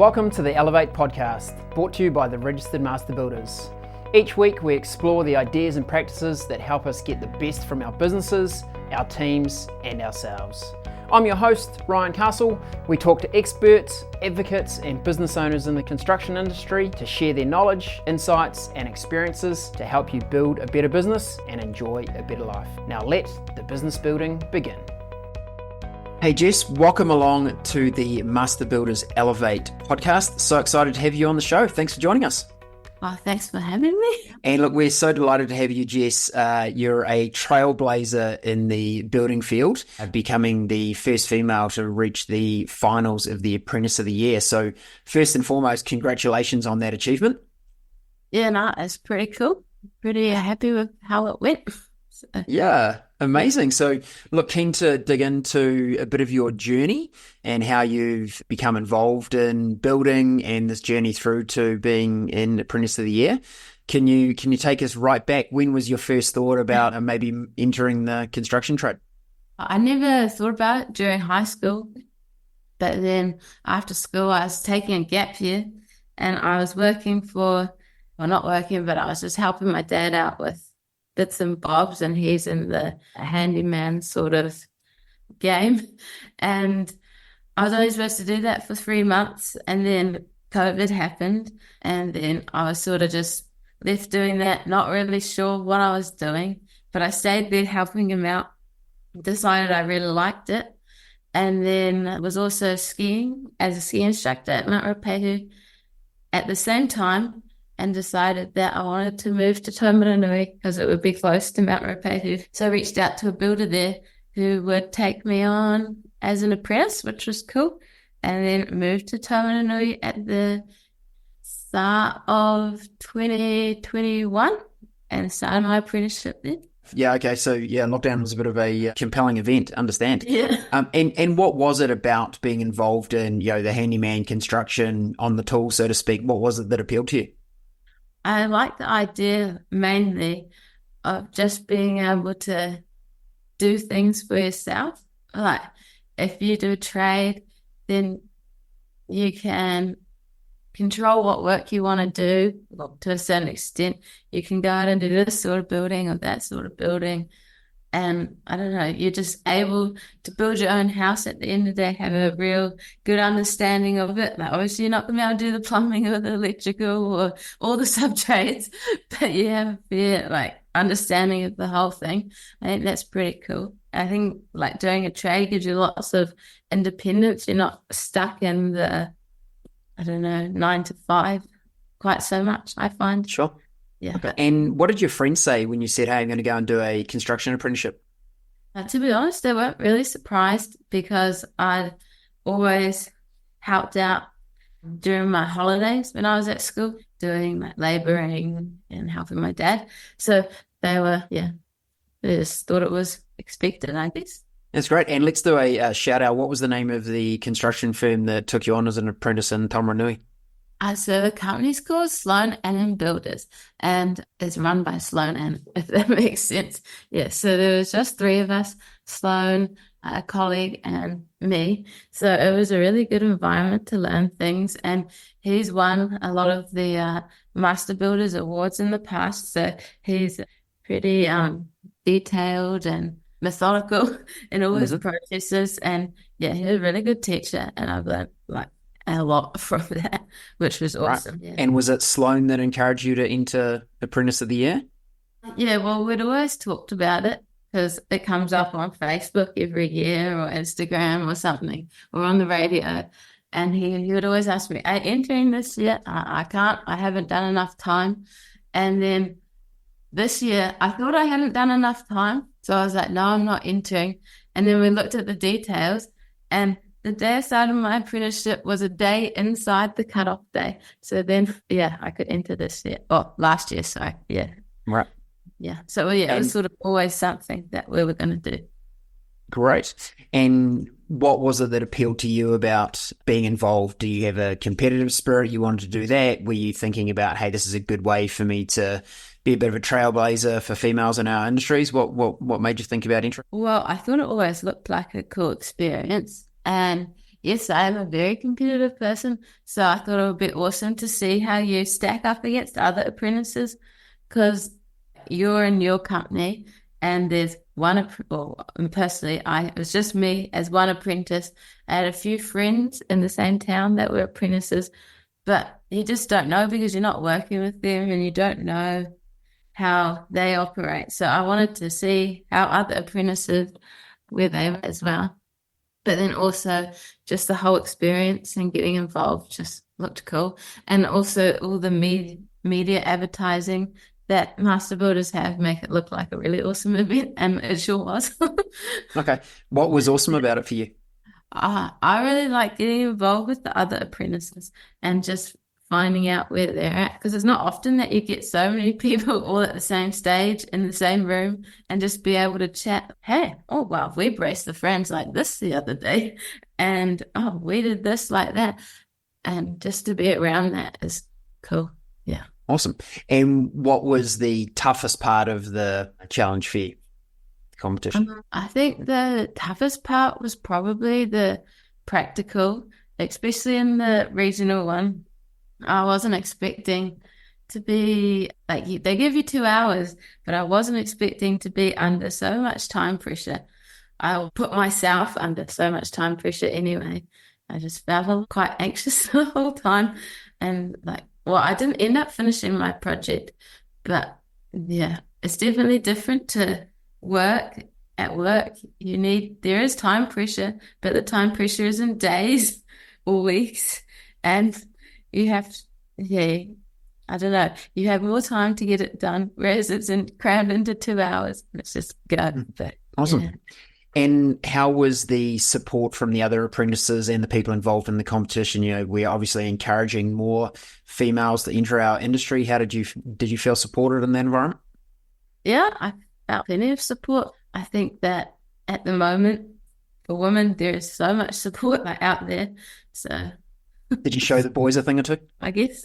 Welcome to the Elevate podcast, brought to you by the Registered Master Builders. Each week we explore the ideas and practices that help us get the best from our businesses, our teams and ourselves. I'm your host, Ryan Castle. We talk to experts, advocates and business owners in the construction industry to share their knowledge, insights and experiences to help you build a better business and enjoy a better life. Now let the business building begin. Hey Jess, welcome along to the Master Builders Elevate podcast. So excited to have you on the show. Thanks for joining us. Oh, thanks for having me. And look, we're so delighted to have you, Jess. You're a trailblazer in the building field, becoming the first female to reach the finals of the Apprentice of the Year. So first and foremost, congratulations on that achievement. Yeah, no, it's pretty cool. Pretty happy with how it went. Yeah, amazing. So look, keen to dig into a bit of your journey and how you've become involved in building and this journey through to being in Apprentice of the Year. Can you take us right back? When was your first thought about maybe entering the construction trade? I never thought about it during high school, but then after school I was taking a gap year and I was working for, well, not working, but I was just helping my dad out with bits and bobs, and he's in the handyman sort of game. And I was only supposed to do that for 3 months, and then COVID happened, and then I was sort of just left doing that, not really sure what I was doing, but I stayed there helping him out, decided I really liked it, and then I was also skiing as a ski instructor at Mount Ruapehu at the same time, and decided that I wanted to move to Taumarunui because it would be close to Mount Ruapehu. So I reached out to a builder there who would take me on as an apprentice, which was cool, and then moved to Taumarunui at the start of 2021 and started my apprenticeship there. Yeah, okay. So yeah, lockdown was a bit of a compelling event, understand. Yeah. And what was it about being involved in, the handyman construction on the tool, so to speak? What was it that appealed to you? I like the idea mainly of just being able to do things for yourself. Like if you do a trade, then you can control what work you want to do. Well, to a certain extent, you can go out and do this sort of building or that sort of building. And I don't know, you're just able to build your own house at the end of the day, have a real good understanding of it. Like obviously you're not going to be able to do the plumbing or the electrical or all the sub-trades, but you have a fair understanding of the whole thing. I think that's pretty cool. I think doing a trade gives you lots of independence. You're not stuck in the, 9 to 5 quite so much, I find. Sure. Yeah. Okay. And what did your friends say when you said, hey, I'm going to go and do a construction apprenticeship? To be honest, they weren't really surprised because I'd always helped out during my holidays when I was at school, doing labouring and helping my dad. So they just thought it was expected, I guess. That's great. And let's do a shout out. What was the name of the construction firm that took you on as an apprentice in Taumarunui? So the company's called Sloan and Builders, and it's run by Sloan and, if that makes sense. Yeah, so there was just 3 of us, Sloan, a colleague, and me. So it was a really good environment to learn things, and he's won a lot of the Master Builders Awards in the past, so he's pretty detailed and methodical in all his processes, and yeah, he's a really good teacher, and I've learned a lot from that, which was awesome. Right. Yeah. And was it Sloan that encouraged you to enter Apprentice of the Year? Yeah, well, we'd always talked about it because it comes up on Facebook every year or Instagram or something or on the radio. And he would always ask me, are you entering this yet? I can't. I haven't done enough time. And then this year, I thought I hadn't done enough time. So I was like, no, I'm not entering. And then we looked at the details, and the day I started my apprenticeship was a day inside the cutoff day. So then, I could enter this year. Oh, last year, sorry. Yeah. Right. Yeah. So, it was sort of always something that we were going to do. Great. And what was it that appealed to you about being involved? Do you have a competitive spirit? You wanted to do that? Were you thinking about, hey, this is a good way for me to be a bit of a trailblazer for females in our industries? What made you think about entry? Well, I thought it always looked like a cool experience. And Yes, I am a very competitive person, so I thought it would be awesome to see how you stack up against other apprentices, because you're in your company and there's one, well, personally, it was just me as one apprentice. I had a few friends in the same town that were apprentices, but you just don't know because you're not working with them and you don't know how they operate. So I wanted to see how other apprentices, where they were as well. But then also just the whole experience and getting involved just looked cool. And also all the media advertising that Master Builders have make it look like a really awesome event, and it sure was. Okay. What was awesome about it for you? I really like getting involved with the other apprentices and just finding out where they're at, because it's not often that you get so many people all at the same stage in the same room and just be able to chat. Hey, oh wow, we braced the frames like this the other day, and oh, we did this like that, and just to be around that is cool. Yeah. Awesome. And what was the toughest part of the challenge for you, the competition? I think the toughest part was probably the practical, especially in the regional one. I wasn't expecting to be like, they give you 2 hours, but I wasn't expecting to be under so much time pressure. I put myself under so much time pressure anyway. I just felt quite anxious the whole time. And like, well, I didn't end up finishing my project, but yeah, it's definitely different to work. At work, there is time pressure, but the time pressure is in days or weeks. And you have, yeah, I don't know, you have more time to get it done, whereas it's crammed into 2 hours. Let's just go. But, Awesome. yeah. And how was the support from the other apprentices and the people involved in the competition? You know, we're obviously encouraging more females to enter our industry. How did you feel supported in that environment? Yeah, I felt plenty of support. I think that at the moment, for women, there is so much support out there. So did you show the boys a thing or two? I guess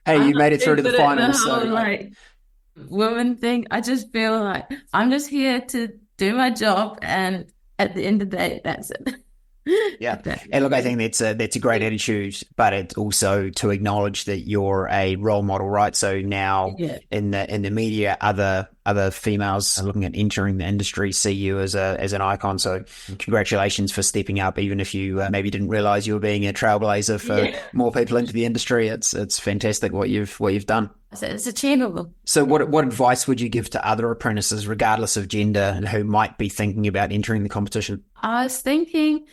Hey, you made it through to the finals. The whole, woman thing. I just feel like I'm just here to do my job, and at the end of the day, that's it. Yeah. And look, I think that's a great attitude, but it's also to acknowledge that you're a role model, right? So now in the media, other females are looking at entering the industry, see you as an icon. So congratulations for stepping up, even if you maybe didn't realize you were being a trailblazer for more people into the industry. It's fantastic what you've done. So it's achievable. So what advice would you give to other apprentices, regardless of gender, and who might be thinking about entering the competition? I was thinking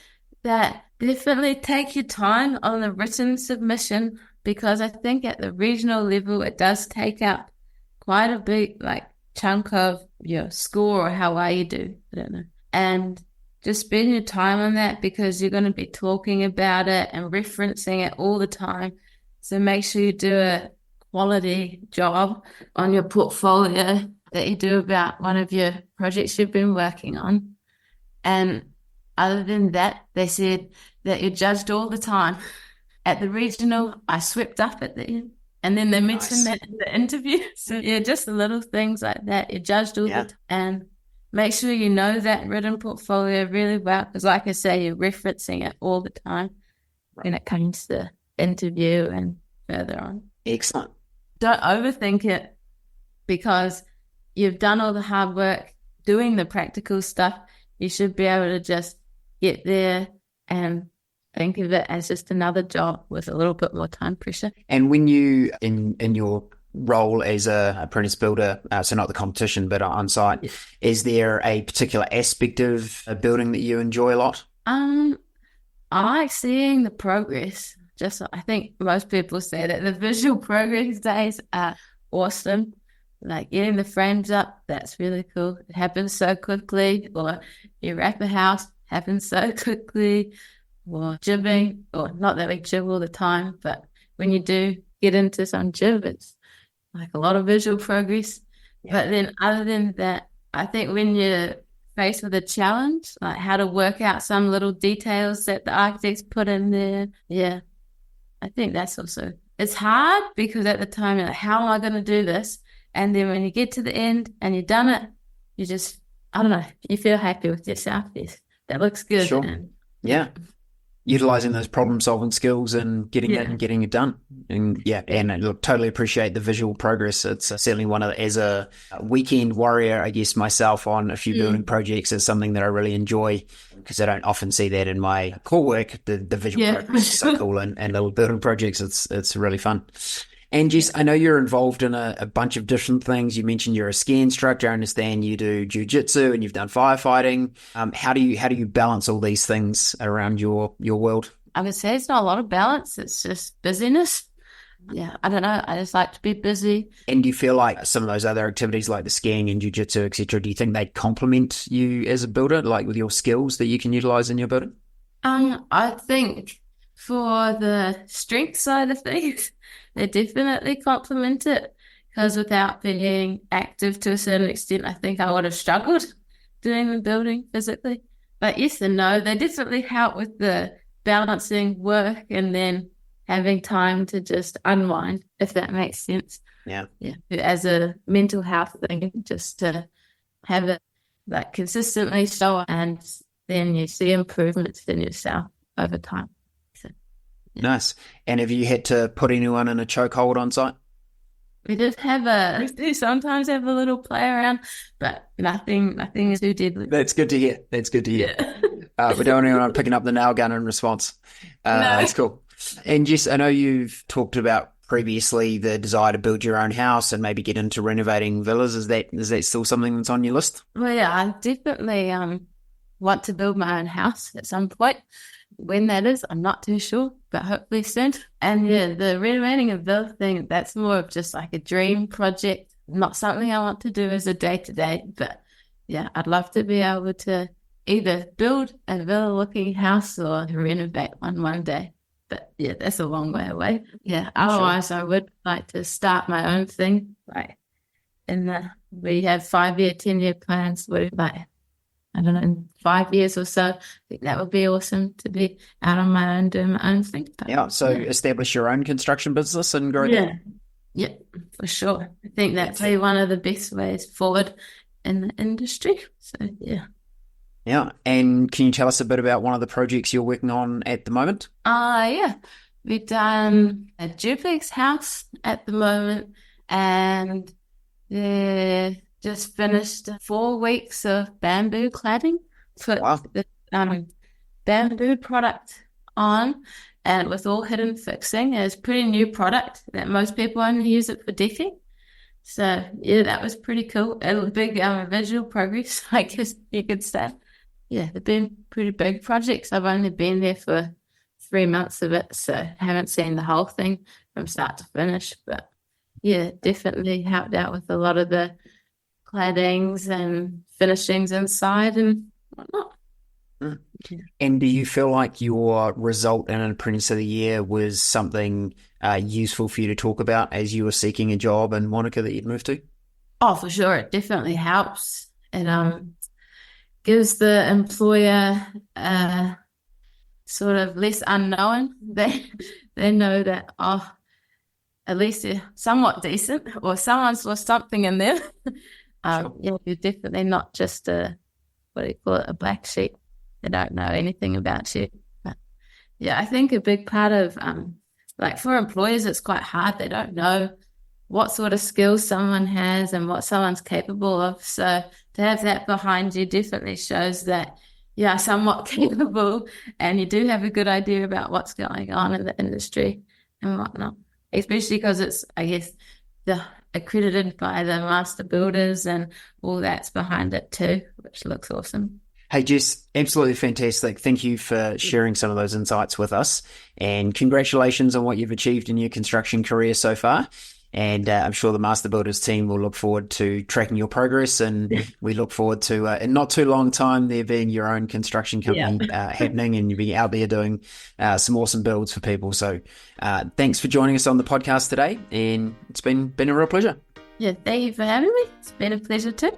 that definitely take your time on the written submission, because I think at the regional level, it does take up quite a big chunk of your score or how well you do. I don't know. And just spend your time on that, because you're going to be talking about it and referencing it all the time. So make sure you do a quality job on your portfolio that you do about one of your projects you've been working on. And other than that, they said that you're judged all the time. At the regional, I swept up at the end. And then they mentioned that in the interview. So yeah, just the little things like that. You're judged all the time. And make sure you know that written portfolio really well, because like I say, you're referencing it all the time when it comes to interview and further on. Excellent. Don't overthink it, because you've done all the hard work doing the practical stuff. You should be able to just get there and think of it as just another job with a little bit more time pressure. And when you, in your role as a apprentice builder, so not the competition, but on site, is there a particular aspect of a building that you enjoy a lot? I like seeing the progress. Just, I think most people say that the visual progress days are awesome. Like getting the frames up, that's really cool. It happens so quickly. Or you wrap a house, happens so quickly. Or jibbing, or not that we jib all the time, but when you do get into some jib, it's like a lot of visual progress. Yeah. But then other than that, I think when you're faced with a challenge, like how to work out some little details that the architects put in there, I think that's also, it's hard because at the time you're like, how am I going to do this? And then when you get to the end and you've done it, you just, I don't know, you feel happy with yourself. Yes, that looks good. Sure. Yeah. utilizing those problem solving skills and getting it Yeah. and getting it done. And yeah, and I look, totally appreciate the visual progress. It's certainly one of as a weekend warrior, I guess myself on a few building projects is something that I really enjoy because I don't often see that in my core work. The visual progress is so cool, and little building projects, it's really fun. And Jess, I know you're involved in a bunch of different things. You mentioned you're a ski instructor. I understand you do jujitsu and you've done firefighting. How do you balance all these things around your world? I would say it's not a lot of balance. It's just busyness. Yeah, I don't know. I just like to be busy. And do you feel like some of those other activities like the skiing and jujitsu, etc., do you think they complement you as a builder, like with your skills that you can utilize in your building? I think for the strength side of things, they definitely complement it because without being active to a certain extent, I think I would have struggled doing the building physically. But yes and no, they definitely help with the balancing work and then having time to just unwind, if that makes sense. Yeah. Yeah. As a mental health thing, just to have it like consistently show and then you see improvements in yourself over time. So, yeah. Nice. And have you had to put anyone in a chokehold on site? We do sometimes have a little play around, but nothing is too deadly. That's good to hear. Yeah. We don't want anyone picking up the nail gun in response. No. That's cool. And Jess, I know you've talked about previously the desire to build your own house and maybe get into renovating villas. Is that still something that's on your list? Well, yeah, I definitely want to build my own house at some point. When that is, I'm not too sure, but hopefully soon. And yeah, the renovating a villa thing, that's more of just like a dream project, not something I want to do as a day-to-day. But yeah, I'd love to be able to either build a villa-looking house or renovate one day. But yeah, that's a long way away. Yeah, otherwise I would like to start my own thing. Like we have 5-year, 10-year plans. I don't know, in 5 years or so, I think that would be awesome to be out on my own, doing my own thing. But, establish your own construction business and grow that. Yeah, for sure. I think that's one of the best ways forward in the industry. So, yeah. Yeah, and can you tell us a bit about one of the projects you're working on at the moment? Yeah. We've done a duplex house at the moment, and just finished 4 weeks of bamboo cladding. Put the bamboo product on, and with all hidden fixing. It's a pretty new product that most people only use it for decking. So yeah, that was pretty cool. A big visual progress, I guess you could say. Yeah, they've been pretty big projects. I've only been there for 3 months of it, so I haven't seen the whole thing from start to finish. But yeah, definitely helped out with a lot of the claddings and finishings inside and whatnot. And do you feel like your result in an Apprentice of the Year was something useful for you to talk about as you were seeking a job in Monica that you'd moved to? Oh, for sure. It definitely helps. It gives the employer sort of less unknown. They know that, at least they're somewhat decent or someone's lost something in there. Sure. Yeah, you're definitely not just a black sheep. They don't know anything about you. But yeah, I think a big part of for employers, it's quite hard. They don't know what sort of skills someone has and what someone's capable of. So to have that behind you definitely shows that you are somewhat capable and you do have a good idea about what's going on in the industry and whatnot. Especially because it's, I guess, accredited by the master builders and all that's behind it too, which looks awesome. Hey, Jess, absolutely fantastic. Thank you for sharing some of those insights with us, and congratulations on what you've achieved in your construction career so far. And I'm sure the Master Builders team will look forward to tracking your progress, and we look forward to, in not too long time, there being your own construction company happening, and you'll be out there doing some awesome builds for people. So thanks for joining us on the podcast today, and it's been a real pleasure. Yeah, thank you for having me. It's been a pleasure too.